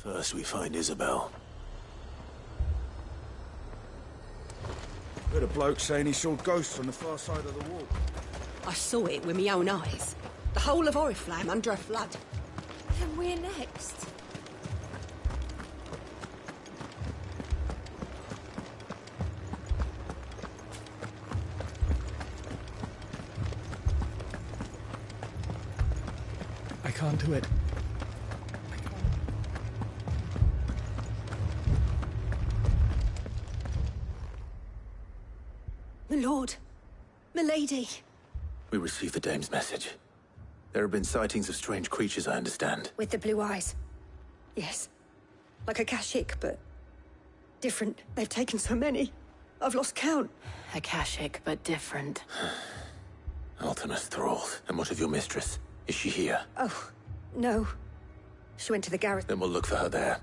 First we find Isabel. Heard a bloke saying he saw ghosts on the far side of the wall. I saw it with my own eyes. The whole of Oriflamme under a flood. Then we're next. I can't do it. My lord. Milady. We received the dame's message. There have been sightings of strange creatures, I understand. With the blue eyes. Yes. Like a Kashik, but different. They've taken so many. I've lost count. A Kashik, but different. Ultimus thralls. And what of your mistress? Is she here? Oh, no. She went to the garrison. Then we'll look for her there.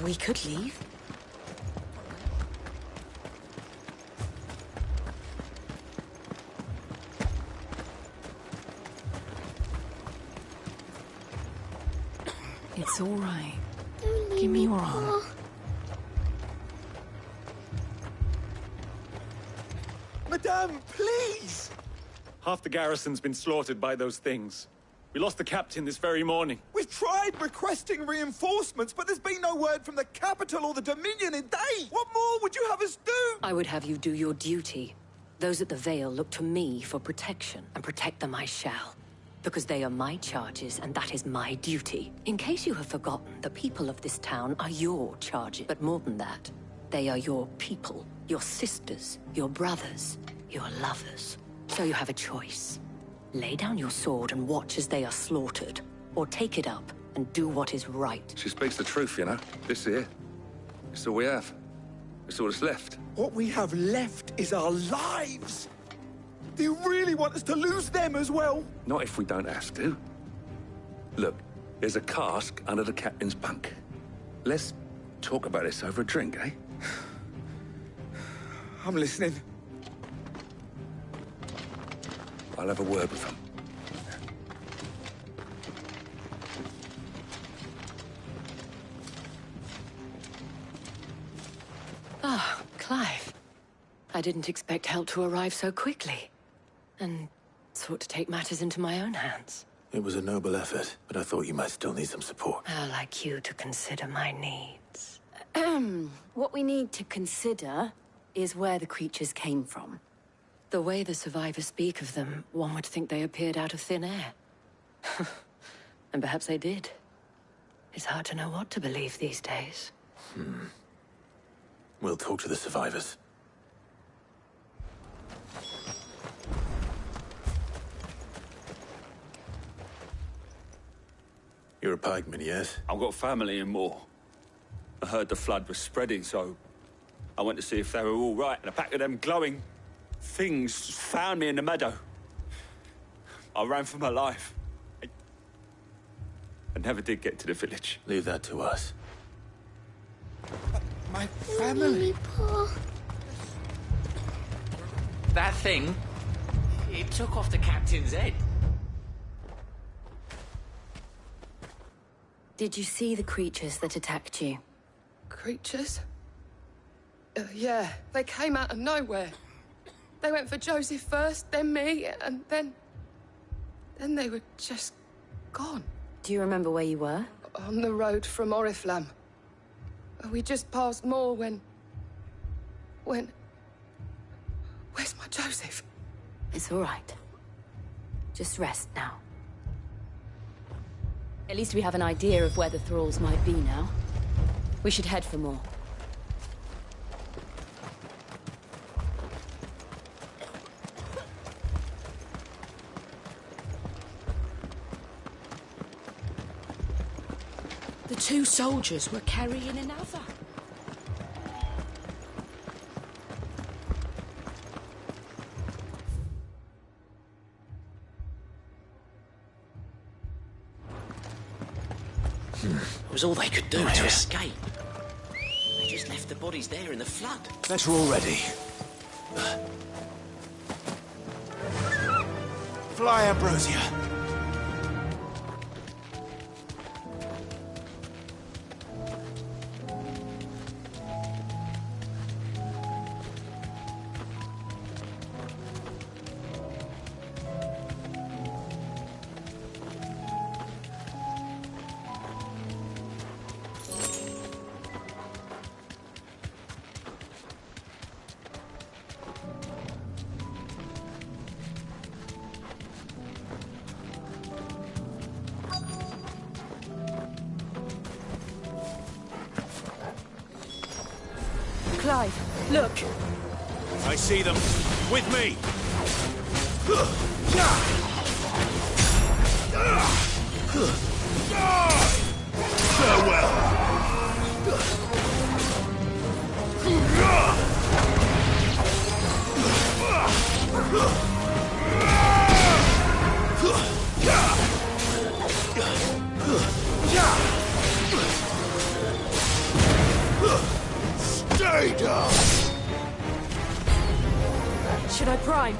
We could leave. It's all right. Give me your arm. Madame, please! Half the garrison's been slaughtered by those things. We lost the captain this very morning. We've tried requesting reinforcements, but there's been no word from the capital or the Dominion in days. What more would you have us do? I would have you do your duty. Those at the Vale look to me for protection, and protect them I shall. Because they are my charges, and that is my duty. In case you have forgotten, the people of this town are your charges. But more than that, they are your people, your sisters, your brothers, your lovers. So you have a choice. Lay down your sword and watch as they are slaughtered, or take it up and do what is right. She speaks the truth, you know. This here. It's all we have. It's all that's left. What we have left is our lives. Do you really want us to lose them as well? Not if we don't have to. Look, there's a cask under the captain's bunk. Let's talk about this over a drink, eh? I'm listening. I'll have a word with them. Ah, Clive. I didn't expect help to arrive so quickly. And sought to take matters into my own hands. It was a noble effort, but I thought you might still need some support. I'd like you to consider my needs. What we need to consider is where the creatures came from. The way the survivors speak of them, one would think they appeared out of thin air. And perhaps they did. It's hard to know what to believe these days. We'll talk to the survivors. You're a pikeman, yes? I've got family in Moor. I heard the flood was spreading, so I went to see if they were all right, and a pack of them glowing things found me in the meadow. I ran for my life. I never did get to the village. Leave that to us. My family. That thing, it took off the captain's head. Did you see the creatures that attacked you? Creatures? Yeah, they came out of nowhere. They went for Joseph first, then me, and then they were just gone. Do you remember where you were? On the road from Oriflamme. We just passed Moor when... Where's my Joseph? It's all right. Just rest now. At least we have an idea of where the thralls might be now. We should head for more. The two soldiers were carrying another. It was all they could do to escape. They just left the bodies there in the flood. Better already. Fly, Ambrosia. Clive, look! I see them. With me. Farewell. Stay down. Should I prime?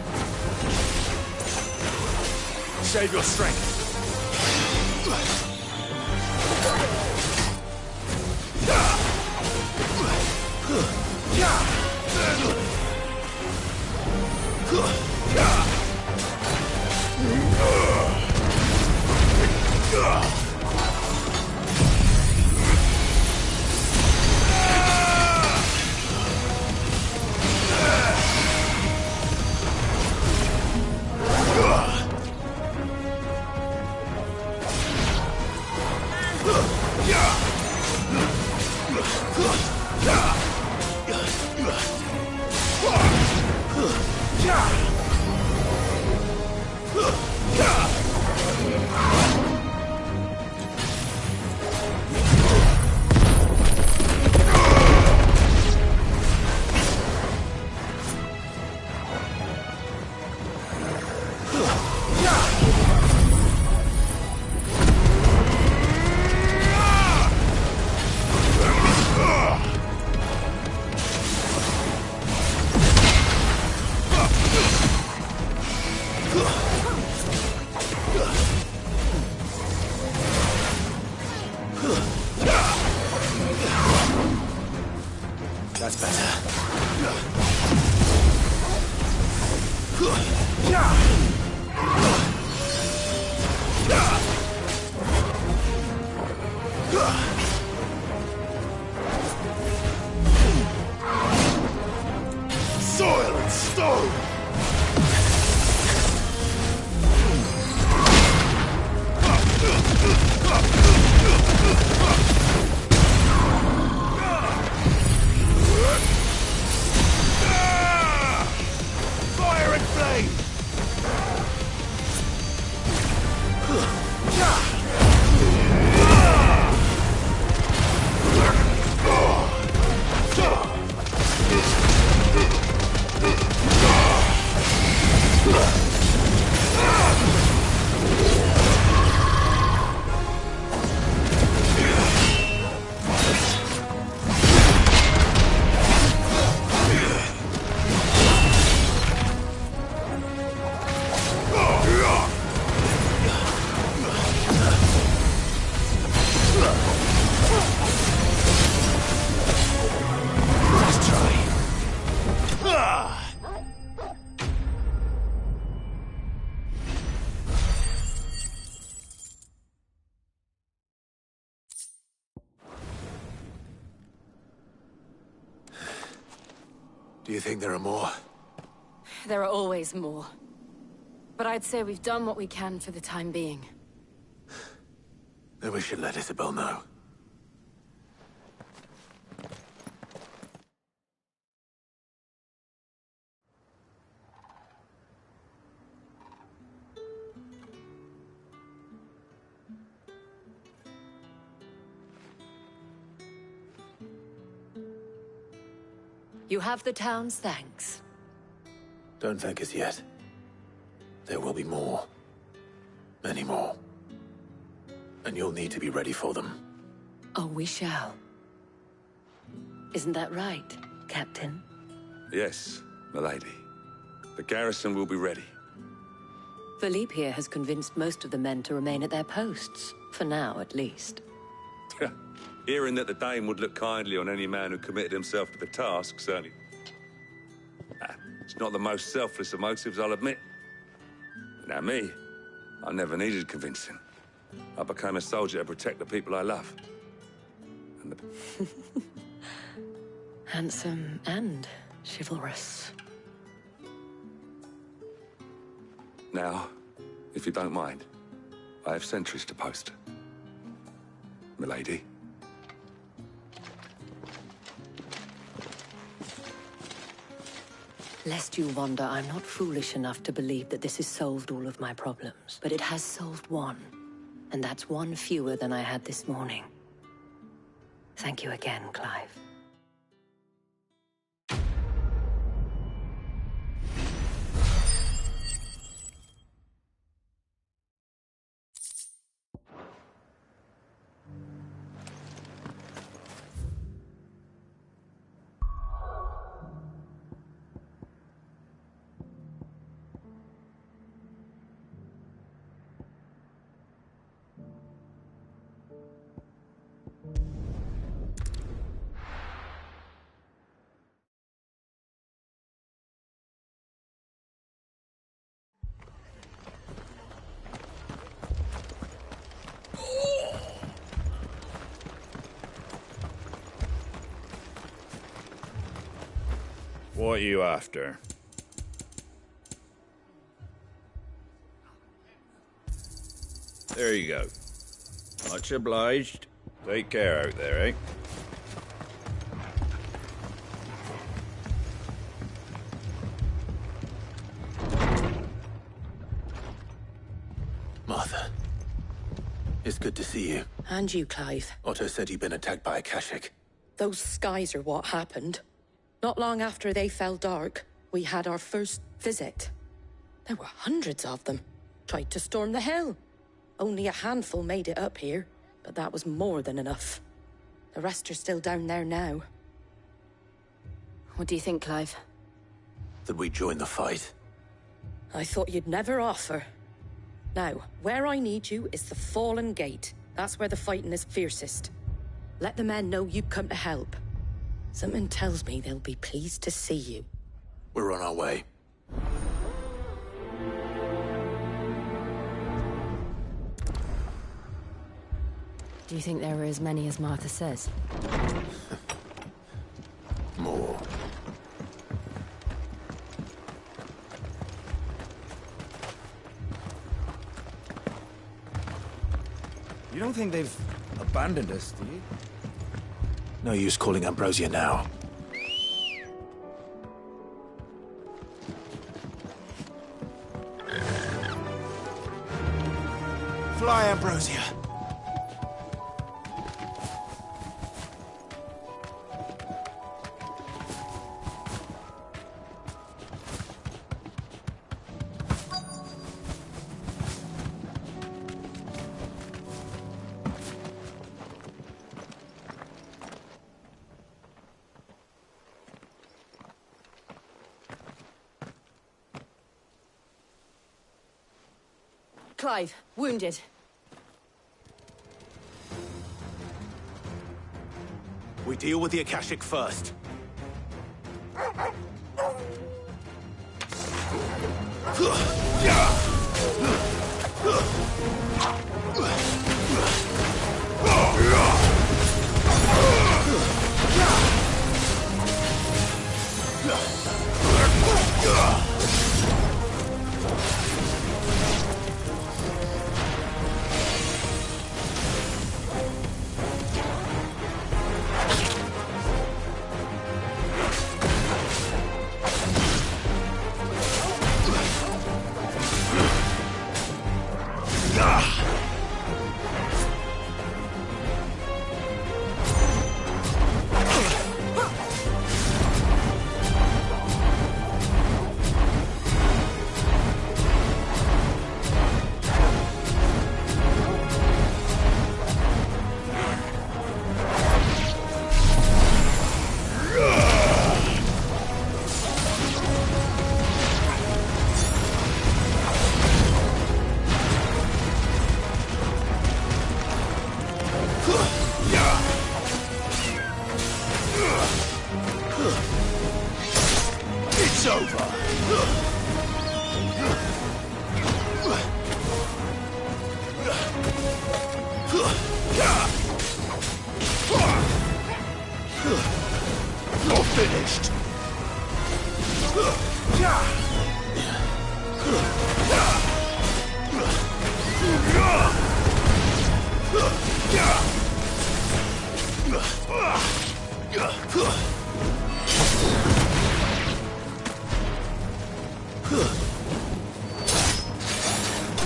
Save your strength. That's better. Soil and stone! Fire and flame! Do you think there are more? There are always more. But I'd say we've done what we can for the time being. Then we should let Isabel know. You have the town's thanks. Don't thank us yet. There will be more. Many more. And you'll need to be ready for them. Oh, we shall. Isn't that right, Captain? Yes, milady. The garrison will be ready. Philippe here has convinced most of the men to remain at their posts. For now, at least. Hearing that the Dame would look kindly on any man who committed himself to the task, certainly. It's not the most selfless of motives, I'll admit. Now me, I never needed convincing. I became a soldier to protect the people I love. And the... Handsome and chivalrous. Now, if you don't mind, I have sentries to post. Milady. Lest you wonder, I'm not foolish enough to believe that this has solved all of my problems. But it has solved one. And that's one fewer than I had this morning. Thank you again, Clive. What are you after? There you go. Much obliged. Take care out there, eh? Martha. It's good to see you. And you, Clive. Otto said you'd been attacked by a Kashik. Those skies are what happened. Not long after they fell dark, we had our first visit. There were hundreds of them. Tried to storm the hill. Only a handful made it up here, but that was more than enough. The rest are still down there now. What do you think, Clive? That we join the fight. I thought you'd never offer. Now, where I need you is the Fallen Gate. That's where the fighting is fiercest. Let the men know you've come to help. Something tells me they'll be pleased to see you. We're on our way. Do you think there are as many as Martha says? More. You don't think they've abandoned us, do you? No use calling Ambrosia now. Fly, Ambrosia! Clive, wounded. We deal with the Akashic first. You're finished!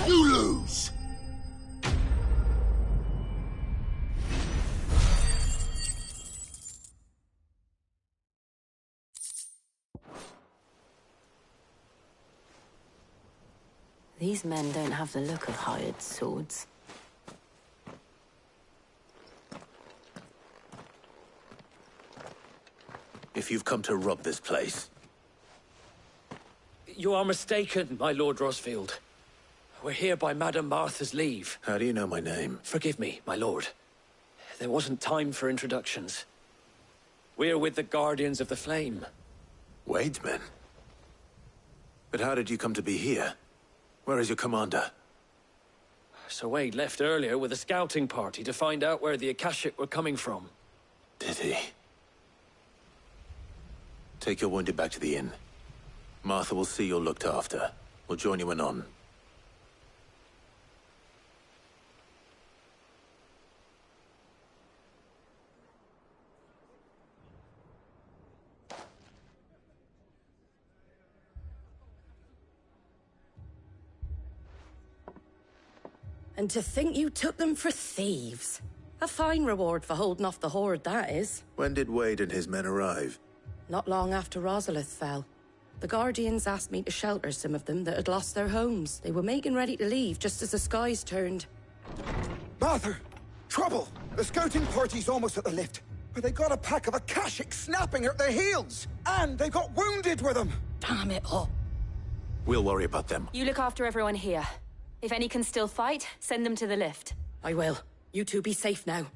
You lose! These men don't have the look of hired swords. If you've come to rob this place, You are mistaken, my Lord Rosfield. We're here by Madame Martha's leave. how do you know my name? Forgive me, my lord. There wasn't time for introductions. We're with the Guardians of the Flame. Wade's men? But how did you come to be here? Where is your commander? Sir Wade left earlier with a scouting party to find out where the Akashic were coming from. Did he? Take your wounded back to the inn. Martha will see you're looked after. We'll join you anon. And to think you took them for thieves. A fine reward for holding off the horde, that is. When did Wade and his men arrive? Not long after Rosalith fell. The Guardians asked me to shelter some of them that had lost their homes. They were making ready to leave just as the skies turned. Martha! Trouble! The scouting party's almost at the lift. But they got a pack of Akashic snapping at their heels! And they got wounded with them! Damn it all. We'll worry about them. You look after everyone here. If any can still fight, send them to the lift. I will. You two be safe now.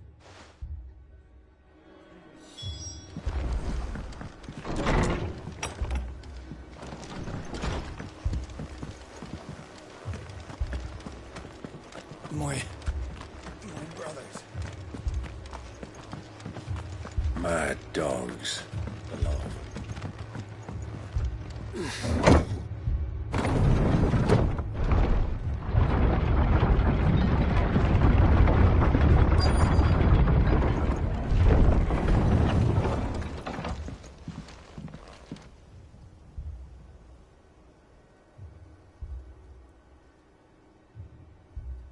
My brothers. Mad dogs.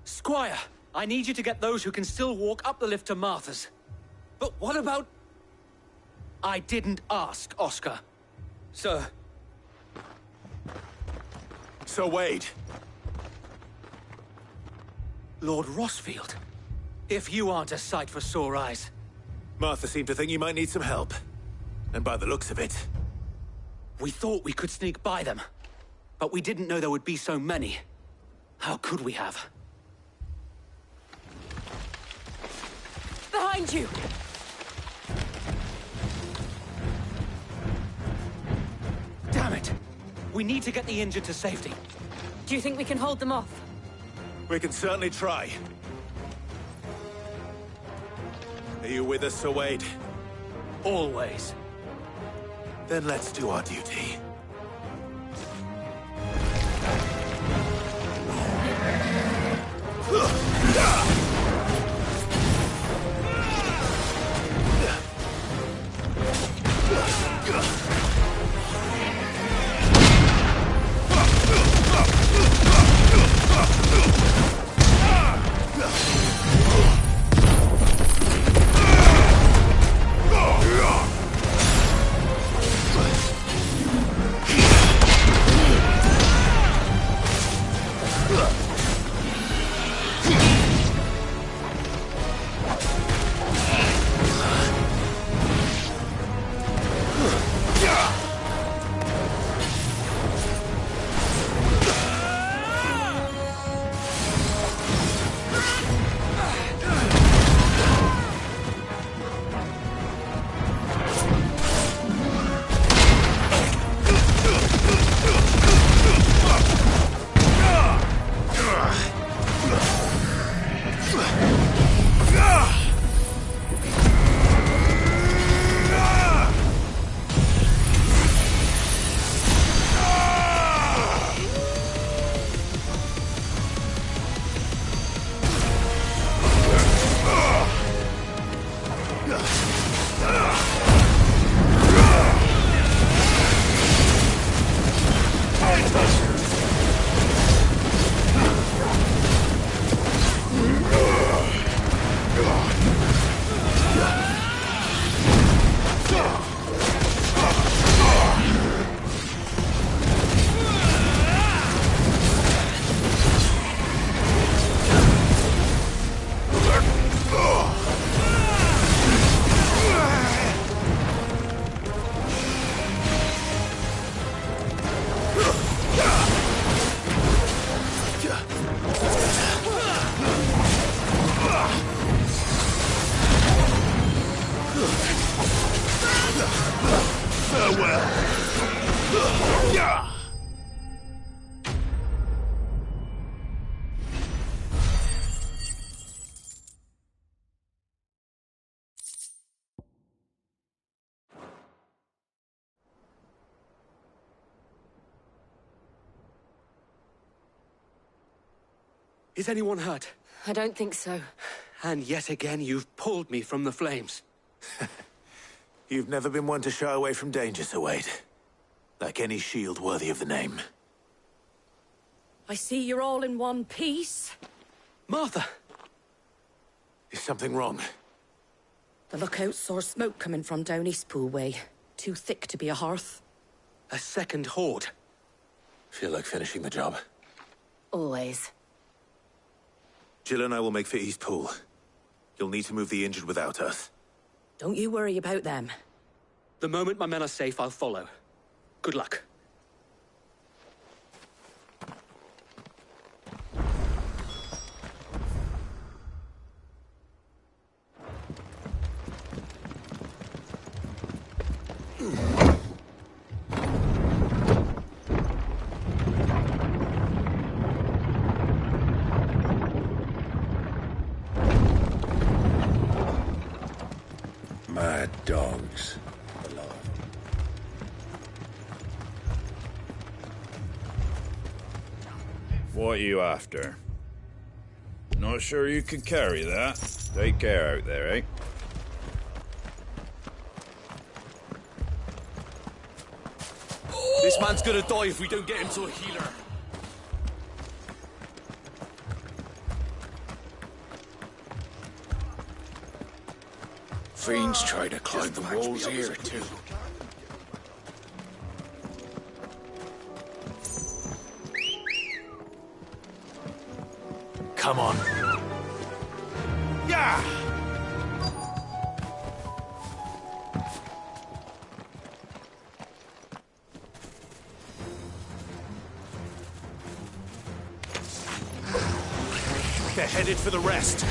Squire, I need you to get those who can still walk up the lift to Martha's. But what about... I didn't ask, Oscar. Sir. Sir Wade. Lord Rosfield. If you aren't a sight for sore eyes. Martha seemed to think you might need some help. And by the looks of it... We thought we could sneak by them. But we didn't know there would be so many. How could we have? Behind you! Damn it! We need to get the injured to safety. Do you think we can hold them off? We can certainly try. Are you with us, Sir Wade? Always. Then let's do our duty. Is anyone hurt? I don't think so. And yet again, you've pulled me from the flames. You've never been one to shy away from danger, Sir Wade. Like any shield worthy of the name. I see you're all in one piece. Martha! Is something wrong? The lookout saw smoke coming from down Eastpool way. Too thick to be a hearth. A second horde. Feel like finishing the job? Always. Jill and I will make for Eastpool. You'll need to move the injured without us. Don't you worry about them. The moment my men are safe, I'll follow. Good luck. Mad dogs. What are you after? Not sure you can carry that. Take care out there, eh? This man's gonna die if we don't get him to a healer. Fiends try to climb the walls here, too. Come on. Yeah! They're headed for the rest.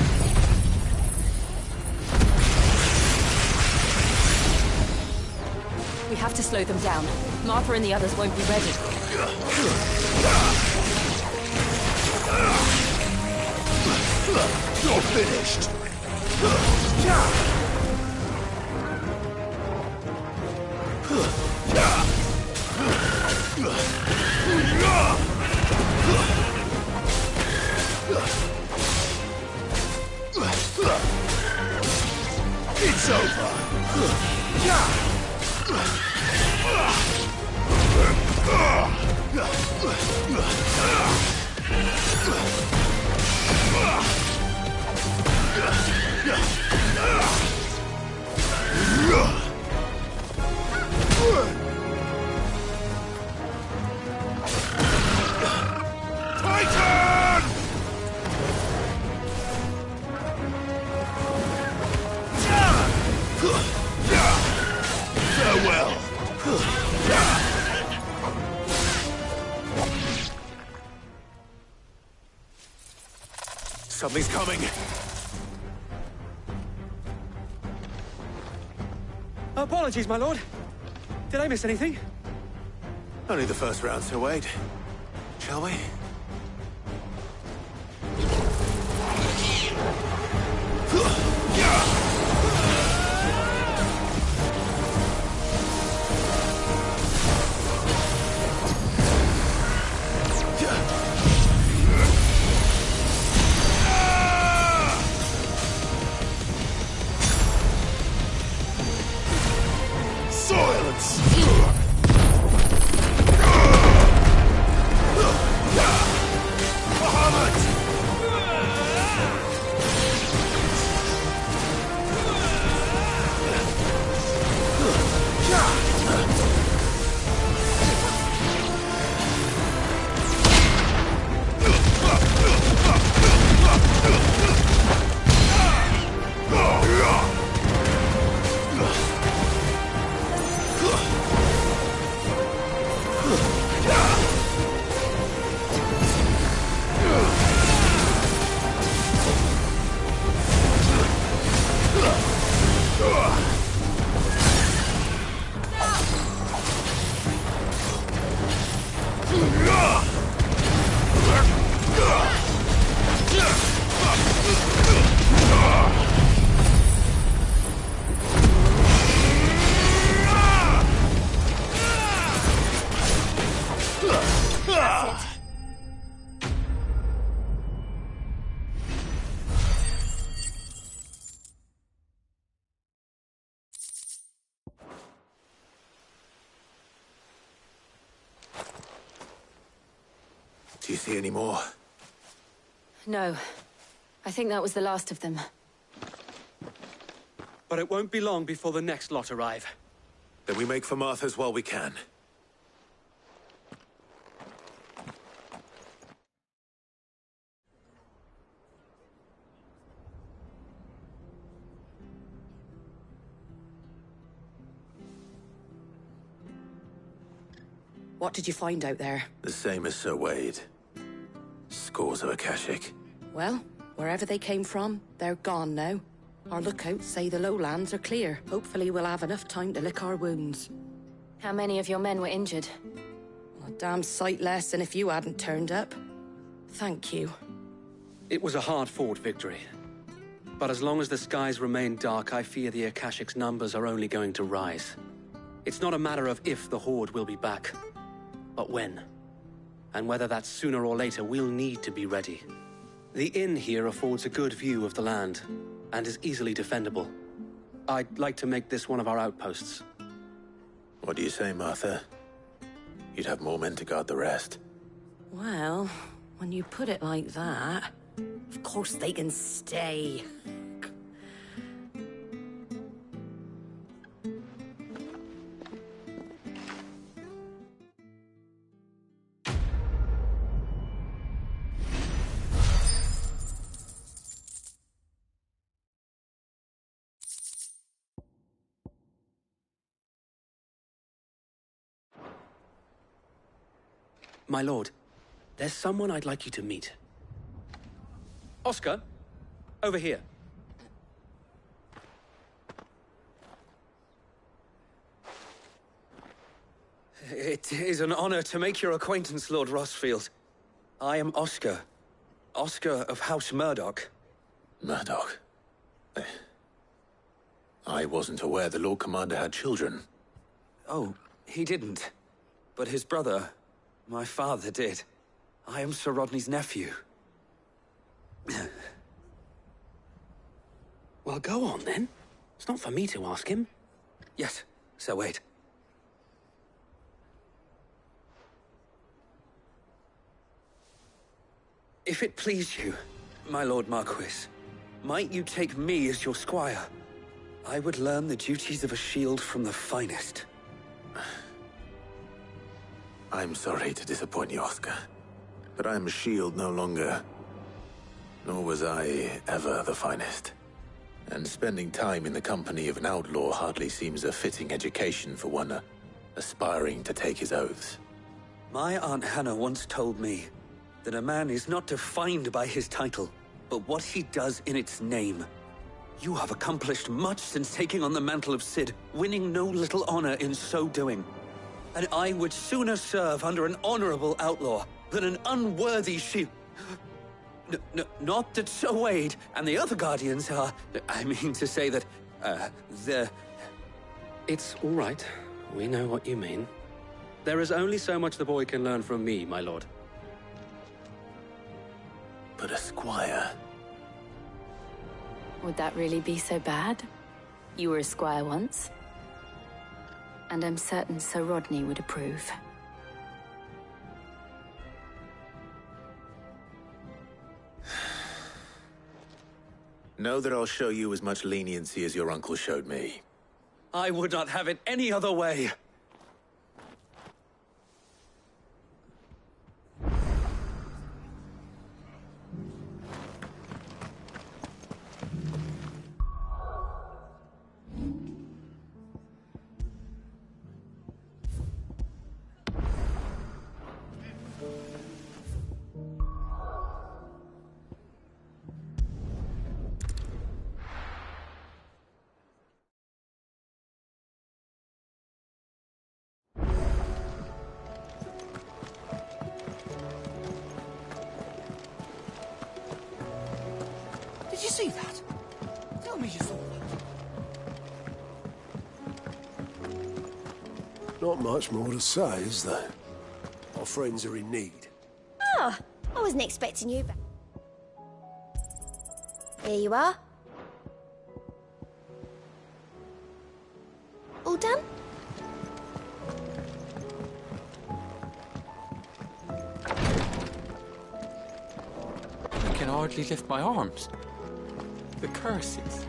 We have to slow them down. Martha and the others won't be ready. You're finished! It's over! Titan! Farewell! Something's coming. Apologies, my lord. Did I miss anything? Only the first round, Sir Wade. Shall we? Silence! Do you see any more? No. I think that was the last of them. But it won't be long before the next lot arrive. Then we make for Martha's while we can. What did you find out there? The same as Sir Wade. Scores of Akashic. Well, wherever they came from, they're gone now. Our lookouts say the lowlands are clear. Hopefully we'll have enough time to lick our wounds. How many of your men were injured? A damn sight less than if you hadn't turned up. Thank you. It was a hard-fought victory. But as long as the skies remain dark, I fear the Akashic's numbers are only going to rise. It's not a matter of if the Horde will be back, but when. And whether that's sooner or later, we'll need to be ready. The inn here affords a good view of the land, and is easily defendable. I'd like to make this one of our outposts. What do you say, Martha? You'd have more men to guard the rest. Well, when you put it like that, of course they can stay. My lord, there's someone I'd like you to meet. Oscar, over here. It is an honor to make your acquaintance, Lord Rossfield. I am Oscar. Oscar of House Murdoch. Murdoch? I wasn't aware the Lord Commander had children. Oh, he didn't. But his brother, my father, did. I am Sir Rodney's nephew. Well, go on, then. It's not for me to ask him. Yes, Sir Wade. If it please you, my Lord Marquis, might you take me as your squire? I would learn the duties of a shield from the finest. I'm sorry to disappoint you, Oscar, but I'm a shield no longer. Nor was I ever the finest. And spending time in the company of an outlaw hardly seems a fitting education for one aspiring to take his oaths. My Aunt Hannah once told me that a man is not defined by his title, but what he does in its name. You have accomplished much since taking on the mantle of Cid, winning no little honor in so doing. And I would sooner serve under an honorable outlaw than an unworthy shield. Not that Sir Wade and the other Guardians are... I mean to say that, they're... It's all right. We know what you mean. There is only so much the boy can learn from me, my lord. But a squire... Would that really be so bad? You were a squire once. And I'm certain Sir Rodney would approve. Know that I'll show you as much leniency as your uncle showed me. I would not have it any other way. Did you see that? Tell me you saw that. Not much more to say, is there? Our friends are in need. Oh, I wasn't expecting you back. Here you are. All done? hardly lift my arms. The curses.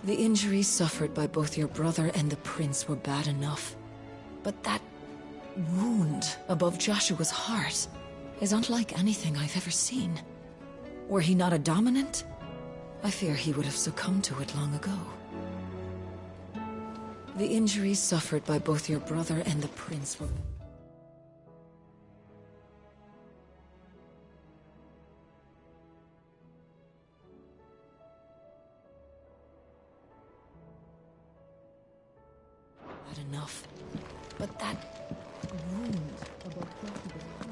The injuries suffered by both your brother and the prince were bad enough. But that wound above Joshua's heart is unlike anything I've ever seen. Were he not a dominant, I fear he would have succumbed to it long ago. The injuries suffered by both your brother and the prince were... bad enough. But that wound above Joshua's heart...